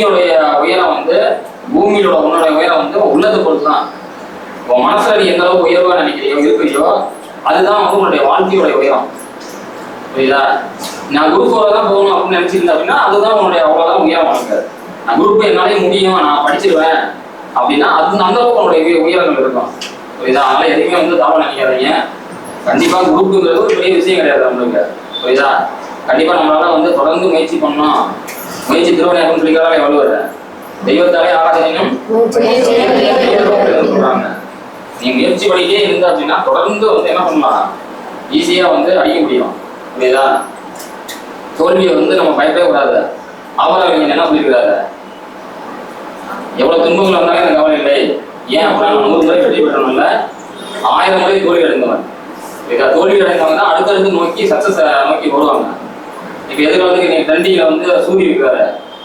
பூமியோடைய உயரம் வந்து பூமியோட உன்னுடைய உயரம் வந்து உள்ளதை பொறுத்து தான். உன் மனசுல நீ எந்த அளவுக்கு உயர்வா நினைக்கிறியோ இருக்கிறியோ அதுதான் வந்து உன்னுடைய வாழ்க்கையோட உயரம். புரியுதா? நான் குரூப் 4 தான் போகணும் அப்படின்னு நினைச்சிருந்தேன் அப்படின்னா அதுதான் உன்னுடைய அவ்வளவுதான் உயரம் உனக்கு. நான் குரூப் என்னாலே முடியும், நான் படிச்சிருவேன் அப்படின்னா அது அந்த அளவுக்கு உன்னுடைய உயரங்கள் இருக்கும். புரியுதா? அதனால எதுவுமே வந்து தவறு நினைக்காதீங்க. கண்டிப்பா குரூப்புங்கிறது ஒரு பெரிய விஷயம் கிடையாது நம்மளுக்கு. புரியுதா? கண்டிப்பா நம்மளால வந்து தொடர்ந்து முயற்சி பண்ணணும். முயற்சி திருவண்ணை அப்படின்னு சொல்லிக்கிறாங்க எவ்வளவு தெய்வத்தாலே ஆராதனையும் சொல்றாங்க. நீ முயற்சி பண்ணிட்டே இருந்த அப்படின்னா தொடர்ந்து வந்து என்ன பண்ணலாம், ஈஸியா வந்து அடிக்க முடியும். புரியுதா? தோல்வியை வந்து நம்ம பயப்படவே கூடாது. அவரை நீங்க என்ன சொல்லியிருக்கிறாரு, எவ்வளவு துன்பங்கள் வந்தாலும் எனக்கு கவலை இல்லை. ஏன் அப்படின்னா 100 முறை வெற்றி பெற்றவன்ல 1000 முறை தோல்வி அடைந்தவன். தோல்வி அடைந்தவங்க தான் அடுத்தடுத்து நோக்கி சக்சஸ் நோக்கி வருவாங்க. இப்ப எதிர்காலத்துக்கு நீங்க ட்ரெண்டிங்ல வந்து சூரிய இருக்கிறாரு,